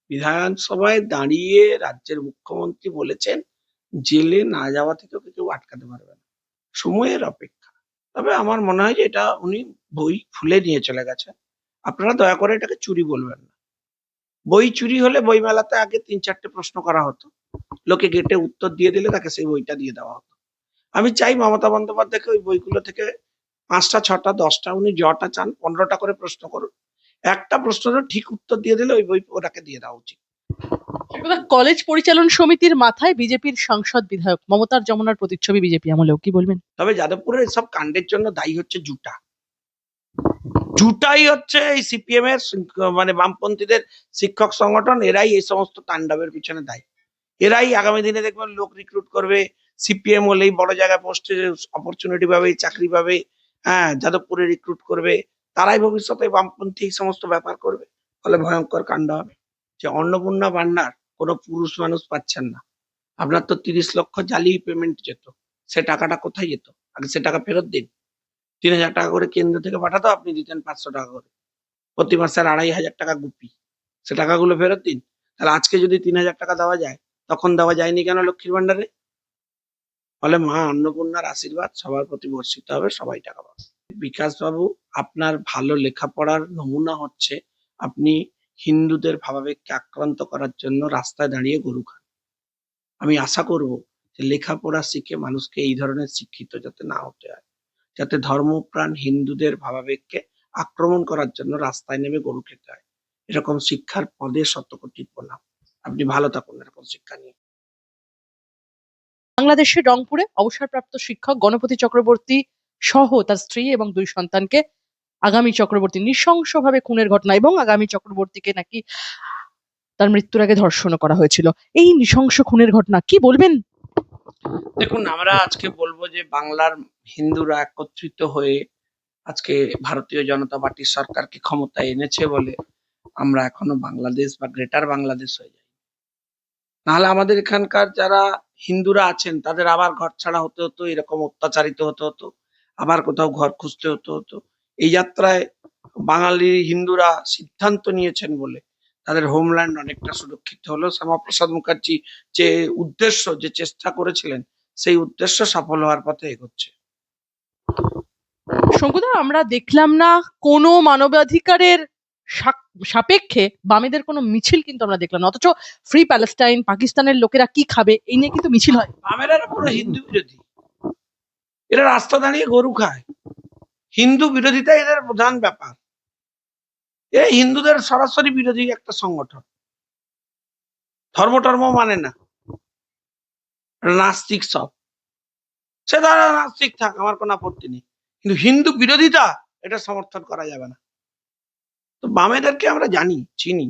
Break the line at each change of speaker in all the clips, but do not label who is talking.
বিধানসভায় দাঁড়িয়ে রাজ্যের মুখ্যমন্ত্রী বলেছেন, জেলে না যাওয়া থেকেও কেউ আটকাতে পারবে না। সময়ের অপেক্ষা। তবে আমার মনে হয় যে এটা উনি বই খুলে নিয়ে চলে গেছেন। আপনারা দয়া করে এটাকে চুরি বলবেন না। বই চুরি হলে বইমেলাতে আগে ৩-৪ টে প্রশ্ন করা হতো। লোকে গেটে উত্তর দিয়ে দিলে তাকে সেই বইটা দিয়ে দেওয়া হতো। আমি চাই মমতা বন্দ্যোপাধ্যায়কে ওই বইগুলো থেকে ৫টা, ৬টা, ১০টা উনি যটা চান ১৫টা করে প্রশ্ন করুন। একটা প্রশ্নেরও ঠিক উত্তর দিয়ে দিলে ওই বই ওনাকে দিয়ে দেওয়া উচিত।
কলেজ পরিচালন সমিতির মাথায় বিজেপির সাংসদ বিধায়ক মমতার যমুনার প্রতিচ্ছবি বিজেপি আমলেও, কি বলবেন?
তবে যাদবপুরের এসব কাণ্ডের জন্য দায়ী হচ্ছে জুটা। জুটাই হচ্ছে এই সিপিএম এর মানে বামপন্থীদের শিক্ষক সংগঠন, এরাই এই সমস্ত তাণ্ডবের পিছনে দায়ী। এরাই আগামী দিনে দেখবেন লোক রিক্রুট করবে, সিপিএম হলেই বড় জায়গায় পোস্টে অপরচুনিটি পাবে, চাকরি পাবে, হ্যাঁ যাদবপুরে রিক্রুট করবে, তারাই ভবিষ্যতে বামপন্থী এই সমস্ত ব্যাপার করবে। ফলে ভয়ঙ্কর কাণ্ড হবে। যে অন্নপূর্ণা ভান্ডার কোনো পুরুষ মানুষ পাচ্ছেন না। আপনার তো ৩০ লক্ষ জালি পেমেন্ট যেত, সে টাকাটা কোথায় যেত? আগে সে টাকা ফেরত দিন। ৩,০০০ টাকা করে কেন্দ্র থেকে পাঠাতো, আপনি দিতেন ৫০০ টাকা করে। প্রতি মাসে ২,৫০০ টাকা গুপি। সে টাকাগুলো ফেরত দিন। তাহলে আজকে যদি ৩,০০০ টাকা দেওয়া যায়, তখন দেওয়া যায়নি কেন লক্ষ্মীর ভান্ডারে? ফলে মা অন্নপূর্ণার আশীর্বাদ সবার প্রতি বর্ষিত হবে, সবাই টাকা পাবে। বিকাশ বাবু, আপনার ভালো লেখাপড়ার নমুনা হচ্ছে আপনি হিন্দুদের ভাবাবেগকে আক্রান্ত করার জন্য রাস্তায় দাঁড়িয়ে গরু খান। আমি আশা করব যে লেখাপড়া শিখে মানুষকে এই ধরনের শিক্ষিত যাতে না হতে হয়, যাতে ধর্মপ্রাণ হিন্দুদের ভাবাবেগকে আক্রমণ করার জন্য রাস্তায় নেমে গরু খেতে হয়। এরকম শিক্ষার পদে শত কোটি প্রণাম। আপনি ভালো থাকুন এরকম শিক্ষা নিয়ে।
বাংলাদেশের রংপুরে অবসরপ্রাপ্ত শিক্ষক গণপতি চক্রবর্তী সহ তার স্ত্রী এবং ২ সন্তানকে আগামী চক্রবর্তী নৃশংসভাবে খুনের ঘটনা এবং আগামী চক্রবর্তীকে নাকি তার মৃত্যুর আগে ধর্ষণও করা হয়েছিল। এই নৃশংস খুনের ঘটনা কি বলবেন?
দেখুন, আমরা আজকে বলবো যে বাংলার হিন্দুরা একত্রিত হয়ে আজকে ভারতীয় জনতা পার্টির সরকারকে ক্ষমতায় এনেছে বলে আমরা এখনো বাংলাদেশ বা গ্রেটার বাংলাদেশ হয়ে যাই। নাহলে আমাদের এখানকার যারা হিন্দুরা আছেন তাদের আবার ঘর ছাড়া হতে হতো, এরকম অত্যাচারিত হতে হতো, আবার কোথাও ঘর খুঁজতে হতে হতো। এই যাত্রায় বাঙালি হিন্দুরা সিদ্ধান্ত নিয়েছেন বলে তাদের হোমল্যান্ড অনেকটা সুরক্ষিত হলো। শ্যামাপ্রসাদ মুখার্জি যে উদ্দেশ্য, যে চেষ্টা করেছিলেন, সেই উদ্দেশ্য সফল হওয়ার পথে এগোচ্ছে।
শঙ্কুদা, আমরা দেখলাম না কোনো মানবাধিকারের সাপেক্ষে বামেদের কোনো মিছিল কিন্তু আমরা দেখলাম না, অথচ ফ্রি প্যালেস্টাইন, পাকিস্তানের লোকেরা কি খাবে এই নিয়ে কিন্তু মিছিল হয়।
আমেরা পুরো হিন্দু বিরোধী, এরা রাস্তা দাঁড়িয়ে গরু খায়। হিন্দু বিরোধিতা এদের প্রধান ব্যাপার। এরা হিন্দুদের সরাসরি বিরোধী একটা সংগঠন। ধর্ম টর্ম মানে না, নাস্তিক সব। সে দ্বারা নাস্তিক থাক, আমার কোনো আপত্তি নেই, কিন্তু হিন্দু বিরোধিতা এটা সমর্থন করা যাবে না। তো বামেদেরকে আমরা জানি, চিনি,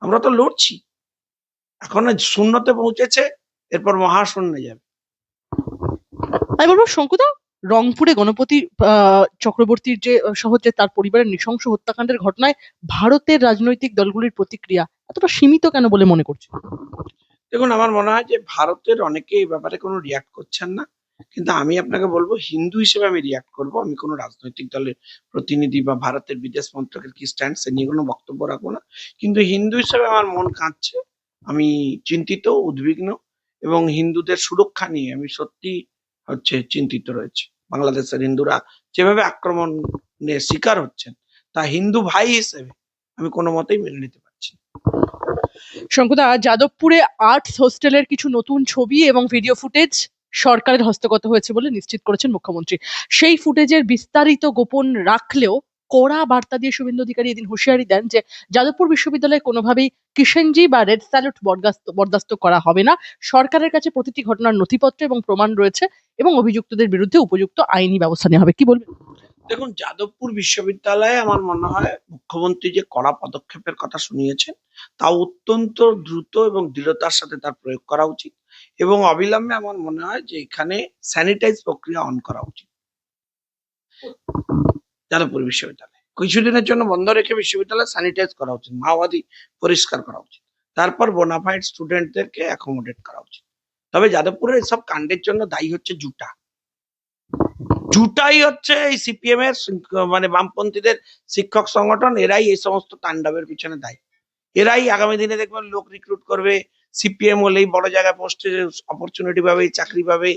আমরা তো লড়ছি। এখন শূন্যতে পৌঁছেছে, এরপর মহাশূন্যে যাবে।
আমি বলবো শঙ্কুদা, রংপুরে গণপতি চক্রবর্তীর যে সহ যে তার পরিবারের নৃশংস হত্যাকাণ্ডের ঘটনায় ভারতের রাজনৈতিক দলগুলির প্রতিক্রিয়া এতটা সীমিত কেন বলে মনে করছে?
দেখুন, আমার মনে হয় যে ভারতের অনেকে এই ব্যাপারে কোনো রিয়াক্ট করছেন না, কিন্তু আমি আপনাকে বলবো হিন্দু হিসেবে আমি রিয়াক্ট করব। আমি কোনো রাজনৈতিক দলের প্রতিনিধি বা ভারতের বিদেশ মন্ত্রকের কি স্ট্যান্ড সে নিয়ে কোনো বক্তব্য রাখবো না, কিন্তু হিন্দু হিসেবে আমার মন কাঁদছে। আমি চিন্তিত, উদ্বিগ্ন, এবং হিন্দুদের সুরক্ষা নিয়ে আমি সত্যি চিন্তিত রয়েছে। বাংলাদেশের হিন্দুরা যেভাবে আক্রমণের শিকার হচ্ছেন, তা হিন্দু ভাই হিসেবে আমি কোনো মতেই মেনে নিতে পারছি না।
শঙ্কুদা, যাদবপুরে আর্টস হোস্টেলের কিছু নতুন ছবি এবং ভিডিও ফুটেজ সরকারের হস্তগত হয়েছে বলে নিশ্চিত করেছেন মুখ্যমন্ত্রী। সেই ফুটেজের বিস্তারিত গোপন রাখলেও কড়া বার্তা দিয়ে শুভেন্দু অধিকারী এদিন হুঁশিয়ারি দেন যে যাদবপুর বিশ্ববিদ্যালয়ে কোনোভাবেই কিষেনজি বা রেড স্যালুট বরদাস্ত করা হবে না। সরকারের কাছে প্রতিটি ঘটনার নথিপত্র এবং প্রমাণ রয়েছে এবং অভিযুক্তদের বিরুদ্ধে উপযুক্ত আইনি ব্যবস্থা নেওয়া হবে। কি বলবেন?
দেখুন, যাদবপুর বিশ্ববিদ্যালয়ে আমার মনে হয় মুখ্যমন্ত্রী যে কড়া পদক্ষেপের কথা শুনিয়েছেন, তা অত্যন্ত দ্রুত এবং দৃঢ়তার সাথে তার প্রয়োগ করা উচিত, এবং অবিলম্বে আমার মনে হয় যে এখানে স্যানিটাইজ প্রক্রিয়া অন করা উচিত। যাদবপুর বিশ্ববিদ্যালয় কিছুদিনের জন্য বন্ধ রেখে বিশ্ববিদ্যালয় স্যানিটাইজ করা উচিত, মাওবাদী পরিষ্কার করা উচিত, তারপর বোনাফাইড স্টুডেন্টদেরকে অ্যাকোমোডেট করা উচিত। তবে যাদবপুরের এসব কাণ্ডের জন্য দায়ী হচ্ছে জুটা। জুটাই হচ্ছে এই সিপিএম এর মানে বামপন্থীদের শিক্ষক সংগঠন, এরাই এই সমস্ত তাণ্ডবের পিছনে দায়ী। এরাই আগামী দিনে দেখবেন লোক রিক্রুট করবে, সিপিএম হলেই বড় জায়গায় পোস্টে অপরচুনিটি পাবে, চাকরি পাবে।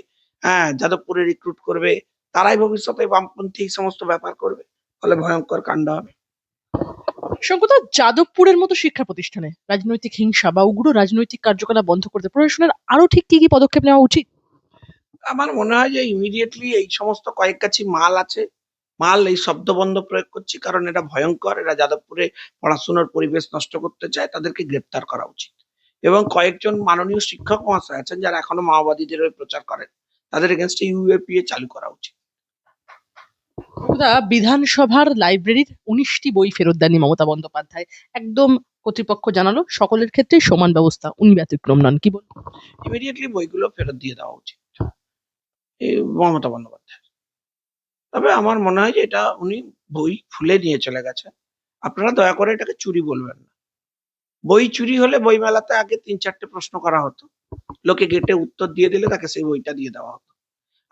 হ্যাঁ, যাদবপুরে রিক্রুট করবে, তারাই ভবিষ্যতে বামপন্থী এই সমস্ত ব্যাপার করবে, ফলে ভয়ঙ্কর কাণ্ড হবে।
শঙ্কুদা, যাদবপুরের মতো শিক্ষা প্রতিষ্ঠানে রাজনৈতিক হিংসা বা উগ্র রাজনৈতিক কার্যকলাপ বন্ধ করতে প্রশাসনের আরো ঠিক কি কি পদক্ষেপ নেওয়া উচিত?
আমার মনে হয় যে ইমিডিয়েটলি এই সমস্ত কয়েক গাছি মাল আছে, মাল এই শব্দবন্ধ প্রয়োগ করছি, কারণ এটা ভয়ঙ্কর, এরা যাদবপুরে পড়াশোনার পরিবেশ নষ্ট করতে চায়, তাদেরকে গ্রেপ্তার করা উচিত। এবং কয়েকজন মাননীয় শিক্ষক মহাশয় আছেন যারা এখনো মাওবাদীদের হয়ে প্রচার করেন, তাদের এগেনস্টে ইউএপিএ চালু করা উচিত।
শঙ্কুদা, বিধানসভার লাইব্রেরির 19টি বই ফেরত দেননি মমতা বন্দ্যোপাধ্যায়। একদম কর্তৃপক্ষ জানালো সকলের ক্ষেত্রে সমান ব্যবস্থা, উনি ব্যতিক্রম নন, কি বল?
ইমিডিয়েটলি বইগুলো ফেরত দিয়ে দেওয়া উচিত এই মমতা বন্দ্যোপাধ্যায়। তবে আমার মনে হয় যে এটা উনি বই খুলে নিয়ে চলে গেছে, আপনারা দয়া করে এটাকে চুরি বলবেন না। বই চুরি হলে বই মেলাতে আগে 3-4টে প্রশ্ন করা হতো, লোকে গেটে উত্তর দিয়ে দিলে তাকে সেই বইটা দিয়ে দেওয়া হতো।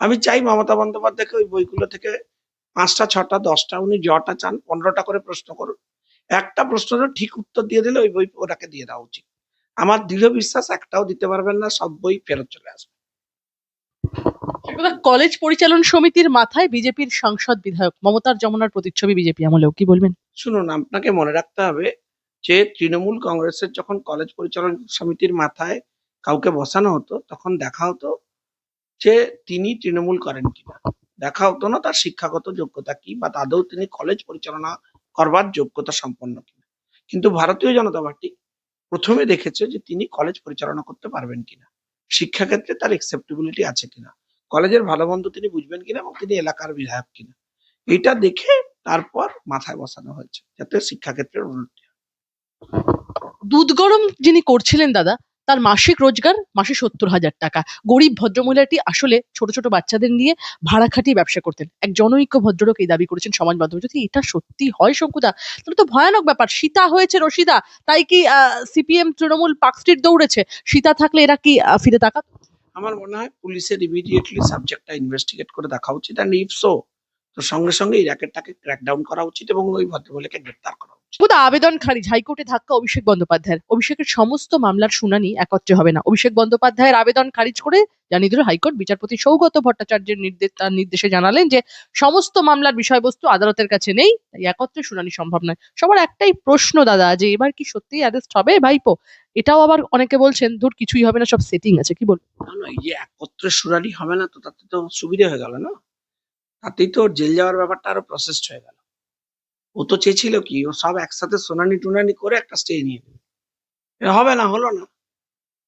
আমি চাই মমতা বন্দ্যোপাধ্যায়কে ওই বইগুলো থেকে 5টা 6টা 10টা, উনি যটা চান 15টা করে প্রশ্ন করুন, একটা প্রশ্নের ঠিক উত্তর দিয়ে দিলে ওই বই ওটাকে দিয়ে দেওয়া উচিত। আমার দৃঢ় বিশ্বাস একটাও দিতে পারবেন না, সব বই ফেরত চলে আসবে।
শঙ্কুদা, কলেজ পরিচালন সমিতির মাথায় বিজেপির সাংসদ বিধায়ক, মমতার যমুনার প্রতিচ্ছবি বিজেপি আমলেও, কি বলবেন?
শুনুন, আপনাকে মনে রাখতে হবে যে তৃণমূল কংগ্রেসের যখন কলেজ পরিচালন সমিতির মাথায় কাউকে বসানো হতো, তখন দেখা হতো যে তিনি তৃণমূল করেন কিনা, দেখা হতো না তার শিক্ষাগত যোগ্যতা কি বা আদৌ তিনি কলেজ পরিচালনা করবার যোগ্যতা সম্পন্ন কিনা। কিন্তু ভারতীয় জনতা পার্টি প্রথমে দেখেছে যে তিনি কলেজ পরিচালনা করতে পারবেন কিনা, শিক্ষাক্ষেত্রে তার একসেপ্টেবিলিটি আছে কিনা, কলেজের ভালো মন্দ তিনি বুঝবেন কিনা, এবং তিনি এলাকার বিধায়ক কিনা। এটা দেখে তারপর মাথায় বসানো হয়েছে যাতে শিক্ষাক্ষেত্রের উন্নতি হয়।
দুধ গরম যিনি করছিলেন দাদা, তার মাসিক রোজগার মাসে 70,000 টাকা। গরিব ভদ্রমহিলাটি আসলে ছোট ছোট বাচ্চাদের নিয়ে ভাড়া খাটিয়ে ব্যবসা করতেন। এক জনৈক্য ভদ্রলোক এই দাবি করেছেন সমাজ মাধ্যমে। যদি এটা সত্যি হয় শঙ্কুদা, তাহলে তো ভয়ানক ব্যাপার। সীতা হয়েছে রসিদা, তাই কি সিপিএম তৃণমূল পার্কস্ট্রিট দৌড়েছে? সীতা থাকলে এরা কি ফিরে তাকাত?
আমার মনে হয় পুলিশের ইমিডিয়েটলি সাবজেক্টটা ইনভেস্টিগেট করে দেখা উচিত, অ্যান্ড ইফ সো তো সঙ্গে সঙ্গে এই র্যাকেটটাকে ক্র্যাকডাউন করা উচিত এবং ওই ভদ্রমহিলাকে গ্রেপ্তার করা উচিত।
শঙ্কুদা, আবেদন খারিজ, হাইকোর্টে ধাক্কা অভিষেক বন্দ্যোপাধ্যায়ের। অভিষেকের সমস্ত মামলার শুনানি একত্রে হবে না। অভিষেক বন্দ্যোপাধ্যায়ের আবেদন খারিজ করে জানিয়ে দিল হাইকোর্ট। বিচারপতি সৌগত ভট্টাচার্যের তার নির্দেশে জানালেন যে সমস্ত মামলার বিষয়বস্তু আদালতের কাছে নেই, তাই একত্রে শুনানি সম্ভব নয়। সবার একটাই প্রশ্ন দাদা, যে এবার কি সত্যি অ্যারেস্ট হবে ভাইপো? এটাও আবার অনেকে বলছেন ধুর কিছুই হবে না, সব সেটিং আছে, কি বল?
না না, এই যে একত্রে শুনানি হবে না, তো তাতে তো সুবিধা হয়ে গেল না, তাতেই তো ওর জেল যাওয়ার ব্যাপারটা আরো প্রসেসড হয়ে গেল। ও তো চেয়েছিল কি, ও সব একসাথে শুনানি টুনানি করে একটা স্টে নিয়ে নেবে। এটা হবে না, হলো না,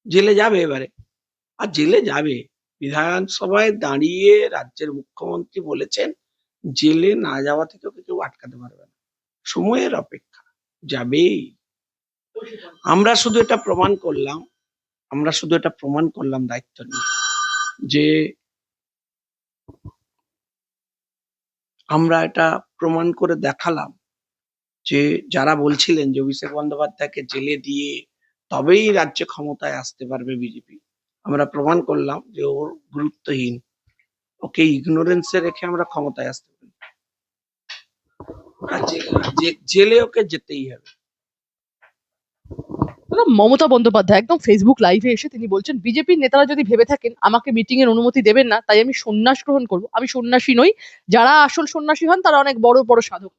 জেলে যাবে এবারে। আর জেলে যাবে, বিধানসভায় দাঁড়িয়ে রাজ্যের মুখ্যমন্ত্রী বলেছেন জেলে না যাওয়া থেকে ওকে কেউ আটকাতে পারবে না, সময়ের অপেক্ষা, যাবেই। আমরা শুধু এটা প্রমাণ করলাম, দায়িত্ব নিয়ে, যে আমরা এটা প্রমাণ করে দেখালাম যে যারা বলছিলেন যে অভিষেক বন্দ্যোপাধ্যায়কে জেলে দিয়ে তবেই রাজ্যে ক্ষমতায় আসতে পারবে বিজেপি, আমরা প্রমাণ করলাম যে ওর গুরুত্বহীন, ওকে ইগনোরেন্সে রেখে আমরা ক্ষমতায় আসতে পারি। আর জেলে ওকে যেতেই হবে।
দাদা, মমতা বন্দ্যোপাধ্যায় একদম ফেসবুক লাইভে এসে তিনি বলছেন বিজেপির নেতারা যদি ভেবে থাকেন আমাকে মিটিং এর অনুমতি দেবেন না, তাই আমি সন্ন্যাস গ্রহণ করবো, আমি সন্ন্যাসী নই। যারা আসল সন্ন্যাসী হন তারা অনেক বড় বড় সাধক।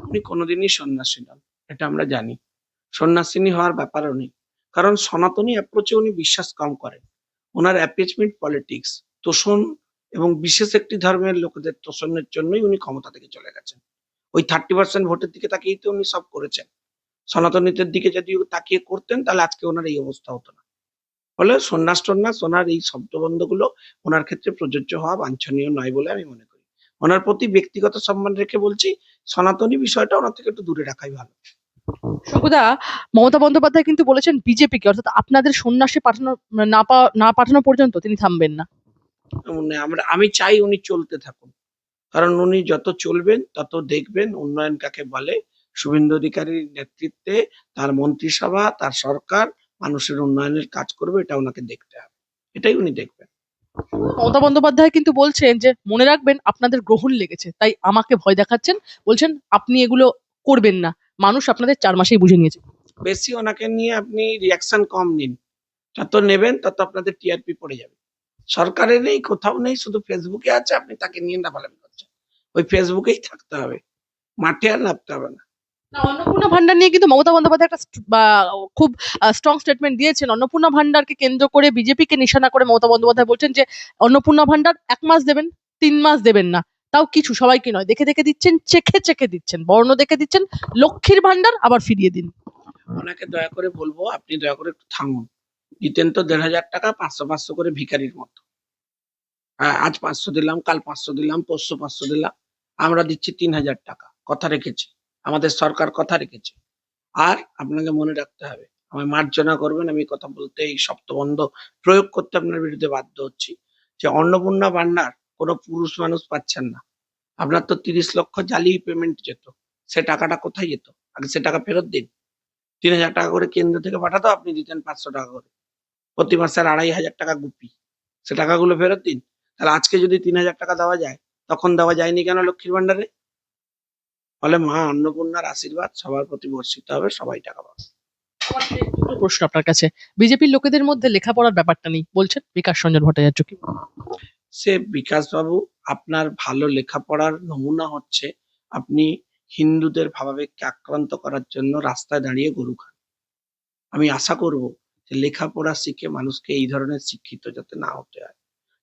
উনি কোনোদিনই সন্ন্যাসী নন, এটা আমরা জানি। সন্ন্যাসিনী হওয়ার ব্যাপারও নেই, কারণ সনাতনী অ্যাপ্রোচে উনি বিশ্বাস কম করেন। ওনার অ্যাপিচমেন্ট পলিটিক্স, তোষণ এবং বিশেষ একটি ধর্মের লোকেদের তোষণের জন্যই উনি ক্ষমতা থেকে চলে গেছেন। ওই 30% ভোটের দিকে তাকিয়েই তো উনি সব করেছেন। সনাতনীদের দিকে যদি তাকিয়ে করতেন তাহলে আজকে ওনার এই অবস্থা হতো না। ফলে সন্ন্যাস টন্যাস ওনার এই শব্দবন্ধগুলো ওনার ক্ষেত্রে প্রযোজ্য হওয়া বাঞ্ছনীয় নয় বলে আমি মনে করি। ওনার প্রতি ব্যক্তিগত সম্মান রেখে বলছি, সনাতনী বিষয়টা ওনার থেকে একটু দূরে রাখাই ভালো।
শঙ্কুদা, মমতা বন্দ্যোপাধ্যায় কিন্তু বলেছেন বিজেপিকে, অর্থাৎ আপনাদের সন্ন্যাসে পাঠানো না পাঠানো পর্যন্ত তিনি থামবেন না।
আমি চাই উনি চলতে থাকুন, কারণ উনি যত চলবেন তত দেখবেন উন্নয়ন কাকে বলে। শুভেন্দু অধিকারীর নেতৃত্বে তার মন্ত্রিসভা, তার সরকার মানুষের উন্নয়নের কাজ করবে, এটা ওনাকে দেখতে হবে, এটাই উনি দেখবেন।
মমতা বন্দ্যোপাধ্যায় কিন্তু বলছেন যে মনে রাখবেন আপনাদের গ্রহণ লেগেছে, তাই আমাকে ভয় দেখাচ্ছেন। বলছেন আপনি এগুলো করবেন না, মানুষ আপনাদের 4 মাসেই বুঝে নিয়েছে।
বেশি ওনাকে নিয়ে আপনি রিয়াকশন কম নিন। যত নেবেন তত আপনাদের টিআরপি পড়ে যাবে। সরকারে নেই, কোথাও নেই, শুধু ফেসবুকে আছে, আপনি তাকে নিয়ে লাফালাফি করছেন। ওই ফেসবুকেই থাকতে হবে, মাঠে আর নামতে হবে না।
না, অন্নপূর্ণা ভান্ডার নিয়ে কিন্তু মমতা বন্দ্যোপাধ্যায় একটা খুব স্ট্রং স্টেটমেন্ট দিয়েছেন। অন্নপূর্ণা ভান্ডারকে কেন্দ্র করে বিজেপিকে নিশানা করে মমতা বন্দ্যোপাধ্যায় বলছেন যে অন্নপূর্ণা ভান্ডার 1 মাস দেবেন, 3 মাস দেবেন না, তাও কিছু, সবাইকে নয়, দেখে দেখে দিচ্ছেন, চেখে চেখে দিচ্ছেন, বর্ণ দেখে দিচ্ছেন। লক্ষ্মীর ভান্ডার আবার ফিরিয়ে দিন।
ওনাকে দয়া করে বলবো, আপনি দয়া করে একটু থামুন। দিতেন তো 1,500 টাকা 500 করে ভিখারির মতো। আজ 500 দিলাম, কাল 500 দিলাম, পরশু 500 দিলাম। আমরা দিচ্ছি 3,000 টাকা। কথা রেখেছি, আমাদের সরকার কথা রেখেছে। আর আপনাকে মনে রাখতে হবে, আমায় মার্জনা করবেন, আমি কথা বলতে এই শব্দবন্ধ প্রয়োগ করতে আপনার বিরুদ্ধে বাধ্য হচ্ছি, যে অন্নপূর্ণা ভান্ডার কোনো পুরুষ মানুষ পাচ্ছেন না। আপনার তো 30 লক্ষ জালি পেমেন্ট যেত, সে টাকাটা কোথায় যেত? আগে সে টাকা ফেরত দিন। 3,000 টাকা করে কেন্দ্র থেকে পাঠাতো, আপনি দিতেন 500 টাকা করে। প্রতি মাসে 2,500 টাকা গুপি, সে টাকাগুলো ফেরত দিন। তাহলে আজকে যদি 3,000 টাকা দেওয়া যায়, তখন দেওয়া যায়নি কেন লক্ষ্মীর ভান্ডারে? ফলে মা অন্নপূর্ণার আশীর্বাদ সবার প্রতি বর্ষিত হবে, সবাই টাকা পাবে।
দুটো প্রশ্ন আপনার কাছে। বিজেপির লোকেদের মধ্যে লেখাপড়ার ব্যাপারটা নেই বলছেন বিকাশ রঞ্জন ভট্টাচার্য, কি?
সে বিকাশ বাবু, আপনার ভালো লেখাপড়ার নমুনা হচ্ছে আপনি হিন্দুদের ভাবাবেগকে আক্রান্ত করার জন্য রাস্তায় দাঁড়িয়ে গরু খান। আমি আশা করব যে লেখাপড়া শিখে মানুষকে এই ধরনের শিক্ষিত যাতে না হতে হয়,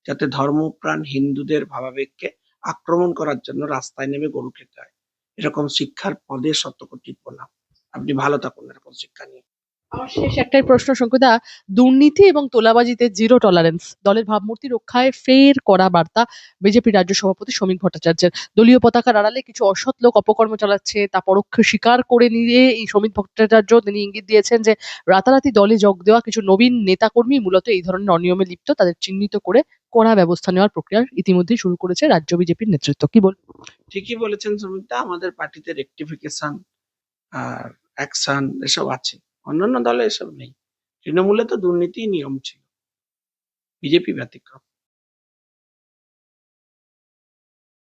যাতে ধর্মপ্রাণ হিন্দুদের ভাবাবেগকে আক্রমণ করার জন্য রাস্তায় নেমে গরু খেতে হয়। এরকম শিক্ষার পদে শত কোটি প্রণাম। আপনি ভালো থাকুন এরকম শিক্ষা নিয়ে।
আমার শেষ একটাই প্রশ্ন, শঙ্কুদা। দুর্নীতি এবং তোলাবাজিতে জিরো টলারেন্স, দলের ভাবমূর্তি রক্ষায় ফের কড়া বার্তা বিজেপি রাজ্য সভাপতি শ্রমিক ভট্টাচার্যের। দলীয় পতাকার আড়ালে কিছু অসৎ লোক অপকর্ম চালাচ্ছে, তা পরোক্ষে স্বীকার করে নিয়ে এই শ্রমিক ভট্টাচার্য তিনি ইঙ্গিত দিয়েছেন যে রাতারাতি দলে যোগ দেওয়া কিছু নবীন নেতাকর্মী মূলত এই ধরনের অনিয়মে লিপ্ত, তাদের চিহ্নিত করে কড়া ব্যবস্থা নেওয়ার প্রক্রিয়া ইতিমধ্যেই শুরু করেছে রাজ্য বিজেপির নেতৃত্ব। কি বল?
ঠিকই বলেছেন শ্রমিকদা, আমাদের পার্টিতে রেকটিফিকেশন আর অ্যাকশন এসব আছে, অন্যান্য দলে এসব নেই। তৃণমূলে তো দুর্নীতিই নিয়ম ছিল, বিজেপি ব্যতিক্রম।